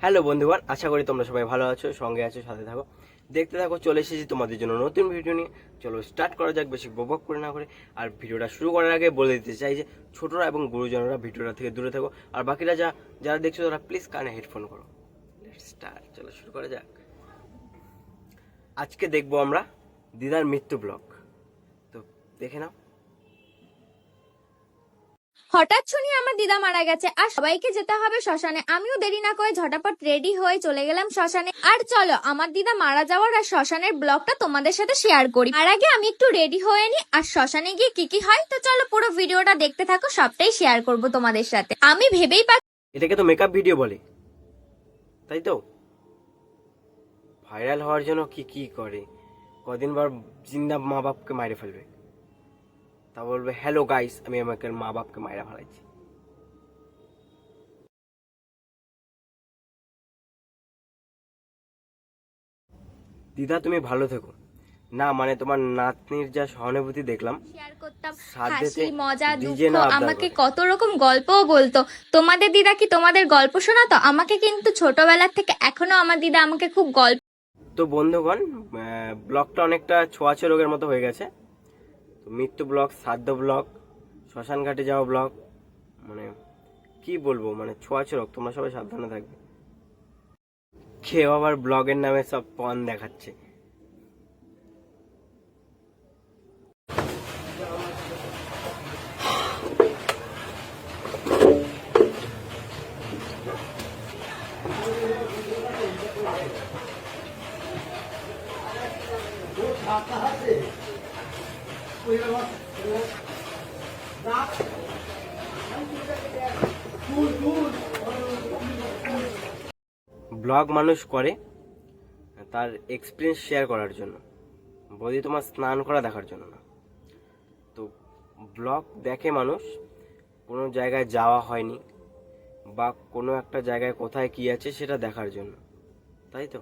Hello বন্ধুগণ, আশা করি তোমরা সবাই ভালো আছো, সঙ্গে আছো, সাথে থাকো, দেখতে থাকো। চলে এসেছি তোমাদের জন্য নতুন ভিডিও নিয়ে। চলো স্টার্ট করা যাক, বেশি বকবক করে না করে। আর ভিডিওটা শুরু করার আগে বলে দিতে চাই যে ছোটরা এবং গুরুজনরা ভিডিওটা থেকে দূরে থাকো। আর বাকিরা যারা দেখছো তারা প্লিজ কানে হেডফোন করো। স্টার্ট, চলো শুরু করা যাক। আজকে দেখবো আমরা দিদার মৃত্যু ব্লগ। তো দেখে নাও। হঠাৎ শুনি আমার দিদা মারা গেছে আর সবাইকে যেতে হবে শ্মশানে। আমিও দেরি না করে ঝটাপট রেডি হয়ে চলে গেলাম শ্মশানে। আর চলো আমার দিদা মারা যাওয়ার আর শ্মশানের ব্লগটা তোমাদের সাথে শেয়ার করি। আর আগে আমি একটু রেডি হয়ে নি, আর শ্মশানে গিয়ে কি কি হয় তো চলো পুরো ভিডিওটা দেখতে থাকো, সবটাই শেয়ার করব তোমাদের সাথে। আমি ভেবেই এটাকে তো মেকআপ ভিডিও বলে, তাই তো? ভাইরাল হওয়ার জন্য কি কি করে, কদিন পর জিন্দা মা বাপকে মাইরে ফেলবে, তা বলবে হ্যালো গাইস, আমি আমাকে মা বাপকে মাইরা ফেলাইছি। দিদা তুমি ভালো থেকো। না মানে তোমার নাতনির যা সহানুভূতি দেখলাম, শেয়ার করতাম সাধ্যেতে হাসি মজা ডিজে দুঃখ, না আবদার আমাকে করে। কত রকম গল্পও বলতো। তোমাদের দিদা কি তোমাদের গল্প শোনাতো আমাকে? কিন্তু ছোটবেলা থেকে এখনো আমার দিদা আমাকে খুব গল্প। তো বন্ধুগণ, ব্লগটা অনেকটা ছোঁয়াচে রোগের মতো হয়ে গেছে। তো মৃত্যু ব্লগ, শ্রাদ্ধ ব্লগ, শ্মশান ঘাটে যাওয়া ব্লগ, মানে কি বলবো, মানে ছোঁয়াচে রোগ। তোমরা সবাই সাবধানে থাকবে। কেউ আবার ব্লগের নামে সব পণ দেখাচ্ছে। ব্লগ মানুষ করে তার এক্সপিরিয়েন্স শেয়ার করার জন্য, বলি তোমার স্নান করা দেখার জন্য না। তো ব্লগ দেখে মানুষ কোনো জায়গায় যাওয়া হয়নি বা কোনো একটা জায়গায় কোথায় কি আছে সেটা দেখার জন্য, তাই তো?